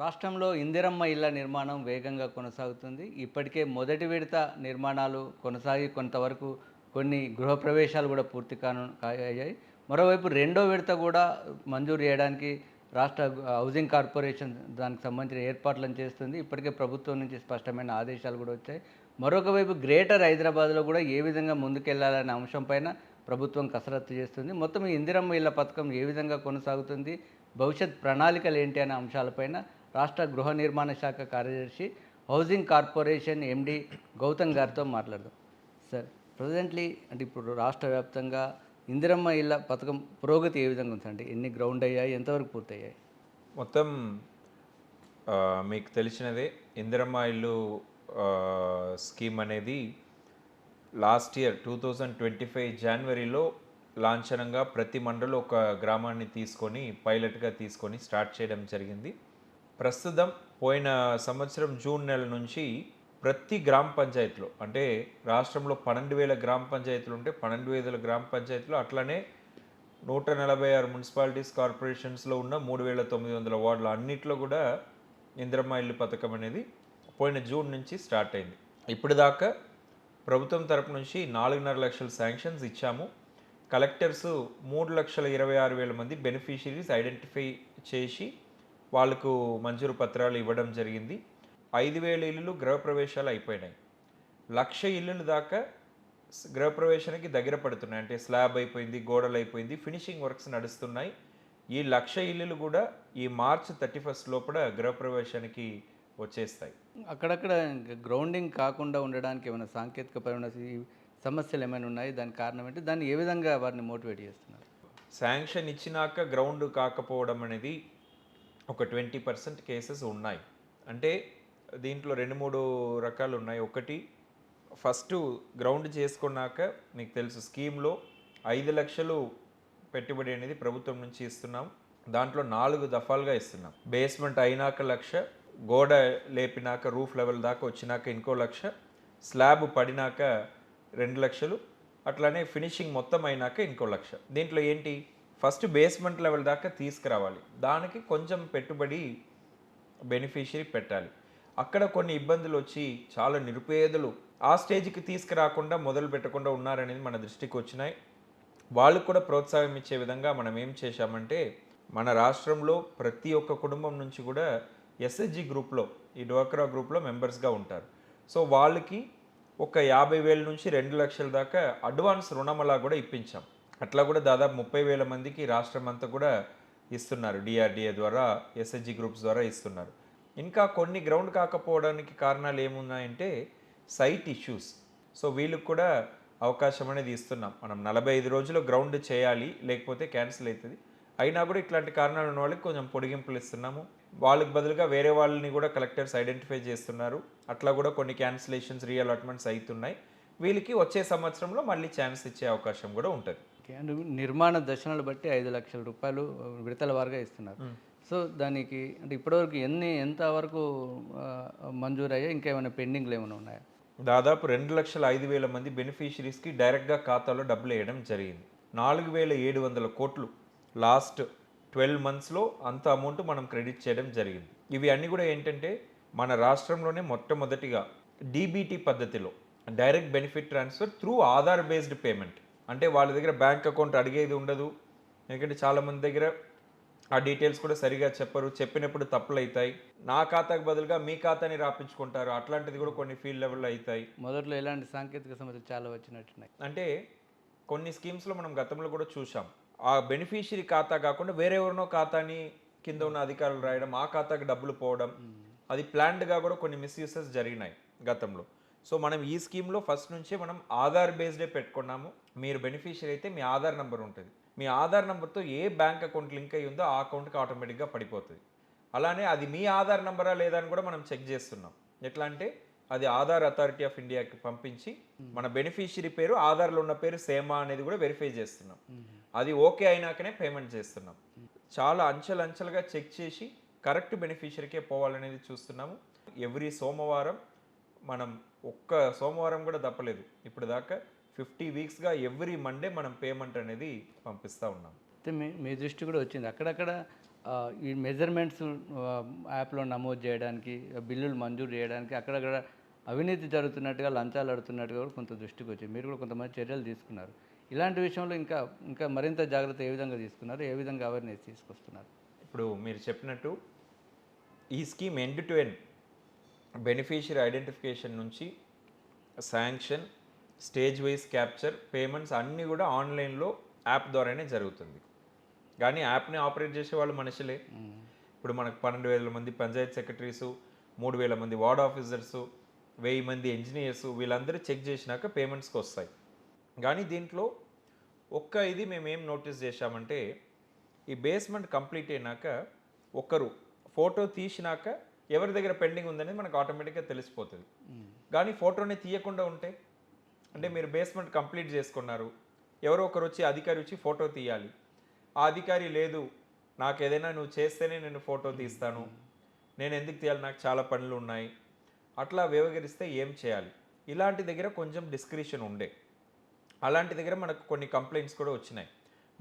రాష్ట్రంలో ఇందిరమ్మ ఇళ్ల నిర్మాణం వేగంగా కొనసాగుతుంది. ఇప్పటికే మొదటి విడత నిర్మాణాలు కొనసాగి కొంతవరకు కొన్ని గృహప్రవేశాలు కూడా అయ్యాయి. మరోవైపు రెండో విడత కూడా మంజూరు చేయడానికి రాష్ట్ర హౌసింగ్ కార్పొరేషన్ దానికి సంబంధించిన ఏర్పాట్లను చేస్తుంది. ఇప్పటికే ప్రభుత్వం నుంచి స్పష్టమైన ఆదేశాలు కూడా వచ్చాయి. మరొక వైపు గ్రేటర్ హైదరాబాద్లో కూడా ఏ విధంగా ముందుకెళ్లాలనే అంశం పైన ప్రభుత్వం కసరత్తు చేస్తుంది. మొత్తం ఈ ఇందిరమ్మ ఇళ్ల పథకం ఏ విధంగా కొనసాగుతుంది, భవిష్యత్ ప్రణాళికలు ఏంటి అనే అంశాలపైన రాష్ట్ర గృహ నిర్మాణ శాఖ కార్యదర్శి, హౌసింగ్ కార్పొరేషన్ ఎండి గౌతమ్ గారితో మాట్లాడదాం. సార్, ప్రజెంట్లీ అంటే ఇప్పుడు రాష్ట్ర వ్యాప్తంగా ఇందిరమ్మ ఇళ్ళ పథకం పురోగతి ఏ విధంగా ఉంది? అంటే ఎన్ని గ్రౌండ్ అయ్యాయి, ఎంతవరకు పూర్తయ్యాయి? మొత్తం మీకు తెలిసినదే ఇందిరమ్మ ఇల్లు స్కీమ్ అనేది లాస్ట్ ఇయర్ 2025 జనవరిలో లాంఛనంగా ప్రతి మండలం ఒక గ్రామాన్ని తీసుకొని పైలట్గా తీసుకొని స్టార్ట్ చేయడం జరిగింది. ప్రస్తుతం పోయిన సంవత్సరం జూన్ నెల నుంచి ప్రతి గ్రామ పంచాయతీలో, అంటే రాష్ట్రంలో 12,000 గ్రామ పంచాయతీలు ఉంటే 12,000 గ్రామ పంచాయతీలు, అట్లనే 146 మున్సిపాలిటీస్ కార్పొరేషన్స్లో ఉన్న 3,900 వార్డులు అన్నిట్లో కూడా ఇందిరమ్మ ఇల్లు పథకం అనేది పోయిన జూన్ నుంచి స్టార్ట్ అయింది. ఇప్పుడు దాకా ప్రభుత్వం తరపు నుంచి 4.5 లక్షల శాంక్షన్స్ ఇచ్చాము. కలెక్టర్స్ 3,26,000 మంది బెనిఫిషరీస్ ఐడెంటిఫై చేసి వాళ్ళకు మంజూరు పత్రాలు ఇవ్వడం జరిగింది. 5,000 ఇల్లులు గృహప్రవేశాలు అయిపోయినాయి. 1,00,000 ఇల్లులు దాకా గృహప్రవేశానికి దగ్గర పడుతున్నాయి. అంటే స్లాబ్ అయిపోయింది, గోడలు అయిపోయింది, ఫినిషింగ్ వర్క్స్ నడుస్తున్నాయి. ఈ 1,00,000 ఇల్లులు కూడా ఈ మార్చ్ 31 లోపల గృహప్రవేశానికి వచ్చేస్తాయి. అక్కడక్కడ గ్రౌండింగ్ కాకుండా ఉండడానికి ఏమైనా సాంకేతికపరమైన సమస్యలు ఏమైనా ఉన్నాయి? దానికి కారణం ఏంటి? దాన్ని ఏ విధంగా వారిని మోటివేట్ చేస్తున్నారు? శాంక్షన్ ఇచ్చినాక గ్రౌండ్ కాకపోవడం అనేది ఒక 20% కేసెస్ ఉన్నాయి. అంటే దీంట్లో 2-3 రకాలు ఉన్నాయి. ఒకటి, ఫస్ట్ గ్రౌండ్ చేసుకున్నాక మీకు తెలుసు స్కీమ్లో 5 లక్షలు పెట్టుబడి అనేది ప్రభుత్వం నుంచి ఇస్తున్నాం. దాంట్లో 4 దఫాలుగా ఇస్తున్నాం. బేస్మెంట్ అయినాక 1,00,000, గోడ లేపినాక రూఫ్ లెవెల్ దాకా వచ్చినాక ఇంకో 1,00,000, స్లాబ్ పడినాక 2 లక్షలు, అట్లానే ఫినిషింగ్ మొత్తం అయినాక ఇంకో 1,00,000. దీంట్లో ఏంటి, ఫస్ట్ బేస్మెంట్ లెవెల్ దాకా తీసుకురావాలి. దానికి కొంచెం పెట్టుబడి బెనిఫిషరీ పెట్టాలి. అక్కడ కొన్ని ఇబ్బందులు వచ్చి చాలా నిరుపేదలు ఆ స్టేజ్కి తీసుకురాకుండా మొదలు పెట్టకుండా ఉన్నారనేది మన దృష్టికి వచ్చినాయి. వాళ్ళకు కూడా ప్రోత్సాహం ఇచ్చే విధంగా మనం ఏం చేశామంటే, మన రాష్ట్రంలో ప్రతి ఒక్క కుటుంబం నుంచి కూడా ఎస్హెచ్జి గ్రూప్లో, ఈ డ్వాక్రా గ్రూప్లో మెంబర్స్గా ఉంటారు. సో వాళ్ళకి ఒక 50,000 నుంచి 2 లక్షల దాకా అడ్వాన్స్ రుణమలా కూడా ఇప్పించాం. అట్లా కూడా దాదాపు 30,000 మందికి రాష్ట్రం అంతా కూడా ఇస్తున్నారు. డిఆర్డిఏ ద్వారా, ఎస్హెచ్జి గ్రూప్స్ ద్వారా ఇస్తున్నారు. ఇంకా కొన్ని గ్రౌండ్ కాకపోవడానికి కారణాలు ఏమున్నాయంటే సైట్ ఇష్యూస్. సో వీళ్ళకి కూడా అవకాశం అనేది ఇస్తున్నాం. మనం 45 రోజులు గ్రౌండ్ చేయాలి, లేకపోతే క్యాన్సిల్ అవుతుంది. అయినా కూడా ఇట్లాంటి కారణాలు ఉన్న వాళ్ళకి కొంచెం పొడిగింపులు ఇస్తున్నాము. వాళ్ళకి బదులుగా వేరే వాళ్ళని కూడా కలెక్టర్స్ ఐడెంటిఫై చేస్తున్నారు. అట్లా కూడా కొన్ని క్యాన్సిలేషన్స్, రీఅలాట్మెంట్స్ అవుతున్నాయి. వీళ్ళకి వచ్చే సంవత్సరంలో మళ్ళీ ఛాన్స్ ఇచ్చే అవకాశం కూడా ఉంటుంది. అండ్ నిర్మాణ దశలను బట్టి 5 లక్షల రూపాయలు విడతల వారుగా ఇస్తున్నారు. సో దానికి అంటే ఇప్పటివరకు ఎంతవరకు మంజూరు అయ్యాయి? ఇంకేమైనా పెండింగ్లు ఏమైనా ఉన్నాయా? దాదాపు 2,05,000 మంది బెనిఫిషరీస్కి డైరెక్ట్గా ఖాతాలో డబ్బులు వేయడం జరిగింది. 4,700 కోట్లు లాస్ట్ 12 మంత్స్లో అంత అమౌంట్ మనం క్రెడిట్ చేయడం జరిగింది. ఇవి అన్నీ కూడా ఏంటంటే మన రాష్ట్రంలోనే మొట్టమొదటిగా డీబీటీ పద్ధతిలో direct benefit transfer through Aadhaar based payment. అంటే వాళ్ళ దగ్గర బ్యాంక్ అకౌంట్ అడిగేది ఉండదు. ఎందుకంటే చాలామంది దగ్గర ఆ డీటెయిల్స్ కూడా సరిగా చెప్పరు, చెప్పినప్పుడు తప్పులు అవుతాయి. నా ఖాతాకు బదులుగా మీ ఖాతాని రాపించుకుంటారు. అట్లాంటిది కూడా కొన్ని ఫీల్డ్ లెవెల్లో అవుతాయి. మొదట్లో ఎలాంటి సాంకేతిక సమస్యలు చాలా వచ్చినట్టున్నాయి. అంటే కొన్ని స్కీమ్స్లో మనం గతంలో కూడా చూసాం, ఆ బెనిఫిషరీ ఖాతా కాకుండా వేరే ఎవరినో ఖాతాని కింద ఉన్న అధికారులు రాయడం, ఆ ఖాతాకి డబ్బులు పోవడం, అది ప్లాన్డ్గా కూడా కొన్ని మిస్యూసెస్ జరిగినాయి గతంలో. సో మనం ఈ స్కీమ్లో ఫస్ట్ నుంచే మనం ఆధార్ బేస్డే పెట్టుకున్నాము. మీరు బెనిఫిషరీ అయితే మీ ఆధార్ నెంబర్ ఉంటుంది. మీ ఆధార్ నెంబర్తో ఏ బ్యాంక్ అకౌంట్ లింక్ అయ్యి ఉందో ఆ అకౌంట్కి ఆటోమేటిక్గా పడిపోతుంది. అలానే అది మీ ఆధార్ నెంబరా లేదా అని కూడా మనం చెక్ చేస్తున్నాం. ఎట్లా అంటే అది ఆధార్ అథారిటీ ఆఫ్ ఇండియాకి పంపించి మన బెనిఫిషరీ పేరు, ఆధార్లో ఉన్న పేరు సేమా అనేది కూడా వెరిఫై చేస్తున్నాం. అది ఓకే అయినాకనే పేమెంట్ చేస్తున్నాం. చాలా అంచెలంచెలుగా చెక్ చేసి కరెక్ట్ బెనిఫిషరీకే పోవాలనేది చూస్తున్నాము. ఎవ్రీ సోమవారం మనం ఒక్క సోమవారం కూడా తప్పలేదు ఇప్పుడు దాకా 50 వీక్స్గా ఎవ్రీ మండే మనం పేమెంట్ అనేది పంపిస్తూ ఉన్నాం. అయితే మీ దృష్టి కూడా వచ్చింది. అక్కడక్కడ ఈ మెజర్మెంట్స్ యాప్లో నమోదు చేయడానికి, బిల్లులు మంజూరు చేయడానికి అక్కడక్కడ అవినీతి జరుగుతున్నట్టుగా, లంచాలు అడుగుతున్నట్టుగా కూడా కొంత దృష్టికి వచ్చింది. మీరు కూడా కొంతమంది చర్యలు తీసుకున్నారు. ఇలాంటి విషయంలో ఇంకా ఇంకా మరింత జాగ్రత్త ఏ విధంగా తీసుకున్నారు? ఏ విధంగా అవేర్నెస్ తీసుకొస్తున్నారు? ఇప్పుడు మీరు చెప్పినట్టు ఈ scheme end to end beneficiary identification నుంచి sanction, stage wise capture, payments అన్నీ కూడా ఆన్లైన్లో యాప్ ద్వారానే జరుగుతుంది. కానీ యాప్ని ఆపరేట్ చేసే వాళ్ళు మనుషులే. ఇప్పుడు మనకు 12,000 మంది పంచాయత్ సెక్రటరీసు, 3,000 మంది వార్డ్ ఆఫీసర్సు, 1000 మంది ఇంజనీర్సు, వీళ్ళందరూ చెక్ చేసినాక పేమెంట్స్కి వస్తాయి. కానీ దీంట్లో ఇది మేమేం నోటీస్ చేశామంటే, ఈ బేస్మెంట్ కంప్లీట్ అయినాక ఒకరు ఫోటో తీసినాక ఎవరి దగ్గర పెండింగ్ ఉందనేది మనకు ఆటోమేటిక్గా తెలిసిపోతుంది. కానీ ఫోటోని తీయకుండా ఉంటే, అంటే మీరు బేస్మెంట్ కంప్లీట్ చేసుకున్నారు, ఎవరో ఒకరు వచ్చి అధికారి వచ్చి ఫోటో తీయాలి, ఆ అధికారి లేదు, నాకు ఏదైనా నువ్వు చేస్తేనే నేను ఫోటో తీస్తాను, నేను ఎందుకు తీయాలి, నాకు చాలా పనులు ఉన్నాయి, అట్లా వ్యవహరిస్తే ఏం చేయాలి? ఇలాంటి దగ్గర కొంచెం డిస్క్రిషన్ ఉండే. అలాంటి దగ్గర మనకు కొన్ని కంప్లైంట్స్ కూడా వచ్చినాయి.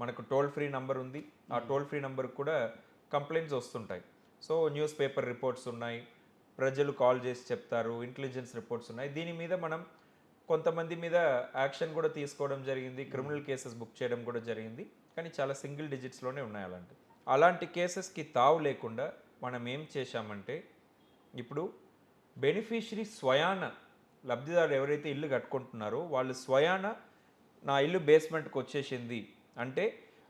మనకు టోల్ ఫ్రీ నంబర్ ఉంది, ఆ టోల్ ఫ్రీ నంబర్కి కూడా కంప్లైంట్స్ వస్తుంటాయి. సో న్యూస్ పేపర్ రిపోర్ట్స్ ఉన్నాయి, ప్రజలు కాల్ చేసి చెప్తారు, ఇంటెలిజెన్స్ రిపోర్ట్స్ ఉన్నాయి. దీని మీద మనం కొంతమంది మీద యాక్షన్ కూడా తీసుకోవడం జరిగింది, క్రిమినల్ కేసెస్ బుక్ చేయడం కూడా జరిగింది. కానీ చాలా సింగిల్ డిజిట్స్లోనే ఉన్నాయి అలాంటి కేసెస్కి తావు లేకుండా మనం ఏం చేశామంటే, ఇప్పుడు బెనిఫిషరీ స్వయాన లబ్ధిదారులు ఎవరైతే ఇల్లు కట్టుకుంటున్నారో వాళ్ళు స్వయాన నా ఇల్లు బేస్మెంట్కి వచ్చేసింది అంటే,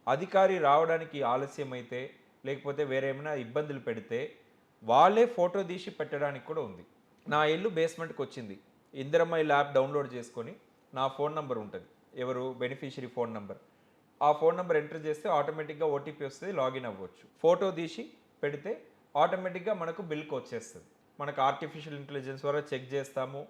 అధికారి రావడానికి ఆలస్యం అయితే లేకపోతే వేరే ఏమైనా ఇబ్బందులు పెడితే వాళ్ళే ఫోటో తీసి పెట్టడానికి కూడా ఉంది. నా ఇల్లు బేస్మెంట్కి వచ్చింది, ఇందిరమ్మ ఇల్లు యాప్ డౌన్లోడ్ చేసుకొని నా ఫోన్ నెంబర్ ఉంటుంది, ఎవరు బెనిఫిషరీ ఫోన్ నెంబర్, ఆ ఫోన్ నెంబర్ ఎంటర్ చేస్తే ఆటోమేటిక్గా ఓటీపీ వస్తుంది, లాగిన్ అవ్వచ్చు. ఫోటో తీసి పెడితే ఆటోమేటిక్గా మనకు బిల్కి వచ్చేస్తుంది. మనకు ఆర్టిఫిషియల్ ఇంటెలిజెన్స్ ద్వారా చెక్ చేస్తాము,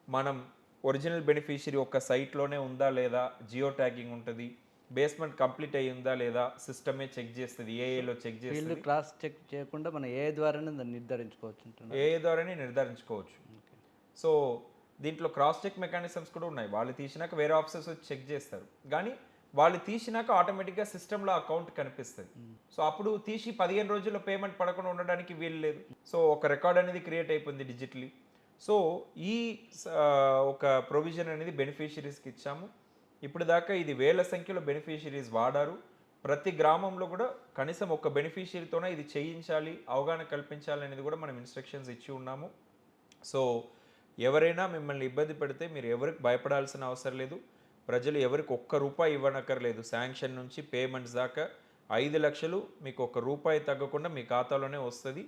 మనం ఒరిజినల్ బెనిఫిషరీ ఒక సైట్లోనే ఉందా లేదా, జియో ట్యాగింగ్ ఉంటుంది, బేస్మెంట్ కంప్లీట్ అయ్యి ఉందా లేదా సిస్టమే చెక్ చేస్తుంది, ఏఏలో చెక్ చేస్తుంది. క్రాస్ చెక్ చేయకుండా మనం ఏ ద్వారానే దాన్ని నిర్ధారించుకోవచ్చు, ఏఏ ద్వారానే నిర్ధారించుకోవచ్చు. సో దీంట్లో క్రాస్ చెక్ మెకానిజమ్స్ కూడా ఉన్నాయి. వాళ్ళు తీసినాక వేరే ఆఫీసర్స్ వచ్చి చెక్ చేస్తారు, కానీ వాళ్ళు తీసినాక ఆటోమేటిక్గా సిస్టంలో అకౌంట్ కనిపిస్తుంది. సో అప్పుడు తీసి 15 రోజుల్లో పేమెంట్ పడకుండా ఉండడానికి వీలు లేదు. సో ఒక రికార్డ్ అనేది క్రియేట్ అయిపోయింది డిజిటలీ. సో ఈ ఒక ప్రొవిజన్ అనేది బెనిఫిషరీస్కి ఇచ్చాము. ఇప్పుడు దాకా ఇది వేల సంఖ్యలో బెనిఫిషరీస్ వాడారు. ప్రతి గ్రామంలో కూడా కనీసం ఒక బెనిఫిషరీతోనే ఇది చేయించాలి, అవగాహన కల్పించాలి అనేది కూడా మనం ఇన్స్ట్రక్షన్స్ ఇచ్చి ఉన్నాము. సో ఎవరైనా మిమ్మల్ని ఇబ్బంది పెడితే మీరు ఎవరికి భయపడాల్సిన అవసరం లేదు. ప్రజలు ఎవరికి ₹1 ఇవ్వనక్కర్లేదు. శాంక్షన్ నుంచి పేమెంట్స్ దాకా 5 లక్షలు మీకు ₹1 తగ్గకుండా మీ ఖాతాలోనే వస్తుంది.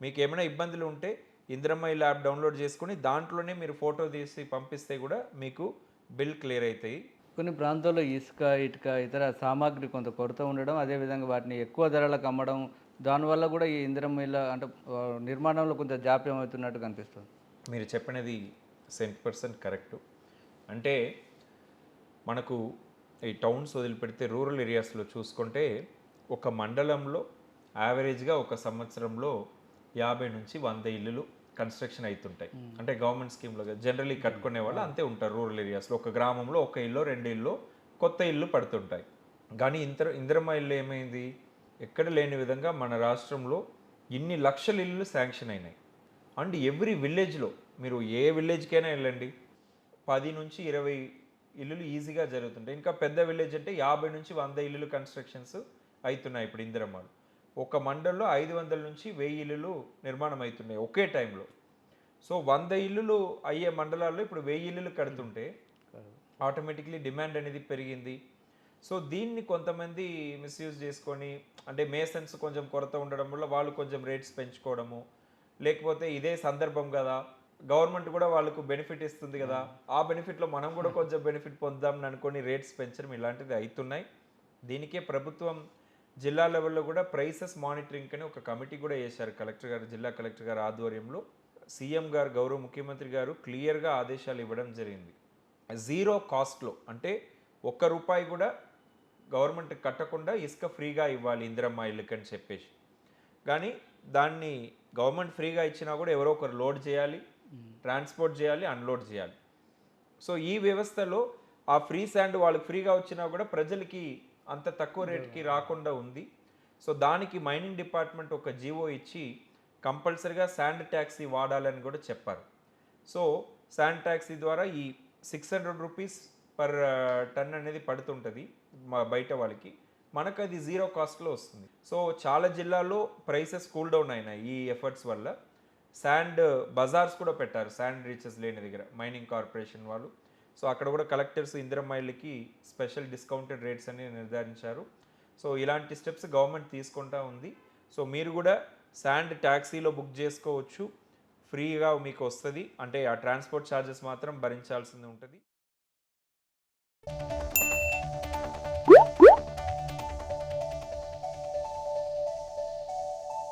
మీకు ఏమైనా ఇబ్బందులు ఉంటే ఇందిరమ్మ ఇల్లు యాప్ డౌన్లోడ్ చేసుకుని దాంట్లోనే మీరు ఫోటో తీసి పంపిస్తే కూడా మీకు బిల్ క్లియర్ అవుతాయి. కొన్ని ప్రాంతాల్లో ఇసుక, ఇటుక, ఇతర సామాగ్రి కొంత కొరత ఉండడం, అదేవిధంగా వాటిని ఎక్కువ ధరలకు అమ్మడం, దానివల్ల కూడా ఈ ఇందిరమ్మ ఇళ్ళ అంటే నిర్మాణంలో కొంత జాప్యం అవుతున్నట్టు కనిపిస్తుంది. మీరు చెప్పినది 100% కరెక్టు. అంటే మనకు ఈ టౌన్స్ వదిలిపెడితే రూరల్ ఏరియాస్లో చూసుకుంటే ఒక మండలంలో యావరేజ్గా ఒక సంవత్సరంలో 50 నుంచి 100 ఇల్లులు కన్స్ట్రక్షన్ అవుతుంటాయి. అంటే గవర్నమెంట్ స్కీమ్లో జనరల్లీ కట్టుకునే వాళ్ళు అంతే ఉంటారు. రూరల్ ఏరియాస్లో ఒక గ్రామంలో 1 ఇల్లు 2 ఇల్లు కొత్త ఇల్లు పడుతుంటాయి. కానీ ఇందిరమ్మ ఇల్లు ఏమైంది, ఎక్కడ లేని విధంగా మన రాష్ట్రంలో ఇన్ని లక్షల ఇల్లు శాంక్షన్ అయినాయి. అండ్ ఎవ్రీ విలేజ్లో మీరు ఏ విలేజ్కైనా వెళ్ళండి, 10 నుంచి 20 ఇల్లులు ఈజీగా జరుగుతుంటాయి. ఇంకా పెద్ద విలేజ్ అంటే 50 నుంచి 100 ఇల్లులు కన్స్ట్రక్షన్స్ అవుతున్నాయి ఇప్పుడు ఇందిరమ్మలు. ఒక మండలంలో 500 నుంచి 1000 ఇల్లులు నిర్మాణం అవుతున్నాయి ఒకే టైంలో. సో 100 ఇల్లులు అయ్యే మండలాల్లో ఇప్పుడు 1000 ఇల్లులు కడుతుంటే ఆటోమేటిక్లీ డిమాండ్ అనేది పెరిగింది. సో దీన్ని కొంతమంది మిస్యూజ్ చేసుకొని, అంటే మేసన్స్ కొంచెం కొరత ఉండడం వల్ల వాళ్ళు కొంచెం రేట్స్ పెంచుకోవడము, లేకపోతే ఇదే సందర్భం కదా గవర్నమెంట్ కూడా వాళ్ళకు బెనిఫిట్ ఇస్తుంది కదా, ఆ బెనిఫిట్లో మనం కూడా కొంచెం బెనిఫిట్ పొందామని అనుకొని రేట్స్ పెంచడం ఇలాంటివి అవుతున్నాయి. దీనికే ప్రభుత్వం జిల్లా లెవెల్లో కూడా ప్రైసెస్ మానిటరింగ్ అని ఒక కమిటీ కూడా వేశారు కలెక్టర్ గారు, జిల్లా కలెక్టర్ గారు ఆధ్వర్యంలో. సీఎం గారు, గౌరవ ముఖ్యమంత్రి గారు క్లియర్గా ఆదేశాలు ఇవ్వడం జరిగింది. 0 కాస్ట్లో, అంటే ₹1 కూడా గవర్నమెంట్ కట్టకుండా ఇసుక ఫ్రీగా ఇవ్వాలి ఇందిరమ్మ ఇళ్ళకి అని చెప్పేసి. కానీ దాన్ని గవర్నమెంట్ ఫ్రీగా ఇచ్చినా కూడా ఎవరో ఒకరు లోడ్ చేయాలి, ట్రాన్స్పోర్ట్ చేయాలి, అన్లోడ్ చేయాలి. సో ఈ వ్యవస్థలో ఆ ఫ్రీ శాండ్ వాళ్ళకి ఫ్రీగా వచ్చినా కూడా ప్రజలకి అంత తక్కువ రేటుకి రాకుండా ఉంది. సో దానికి మైనింగ్ డిపార్ట్మెంట్ ఒక జీవో ఇచ్చి కంపల్సరిగా శాండ్ ట్యాక్సీ వాడాలని కూడా చెప్పారు. సో శాండ్ ట్యాక్సీ ద్వారా ఈ 600 రూపీస్ పర్ టన్ అనేది పడుతుంటుంది మా బయట వాళ్ళకి, మనకు అది జీరో కాస్ట్లో వస్తుంది. సో చాలా జిల్లాల్లో ప్రైసెస్ కూల్ డౌన్ అయినాయి ఈ ఎఫర్ట్స్ వల్ల. శాండ్ బజార్స్ కూడా పెట్టారు శాండ్ రీచెస్ లేని దగ్గర మైనింగ్ కార్పొరేషన్ వాళ్ళు. సో అక్కడ కూడా కలెక్టర్స్ ఇందిరమ్మాయిలకి స్పెషల్ డిస్కౌంటెడ్ రేట్స్ అని నిర్ధారించారు. సో ఇలాంటి స్టెప్స్ గవర్నమెంట్ తీసుకుంటా ఉంది. సో మీరు కూడా శాండ్ ట్యాక్సీలో బుక్ చేసుకోవచ్చు, ఫ్రీగా మీకు వస్తుంది. అంటే ఆ ట్రాన్స్పోర్ట్ ఛార్జెస్ మాత్రం భరించాల్సింది ఉంటుంది.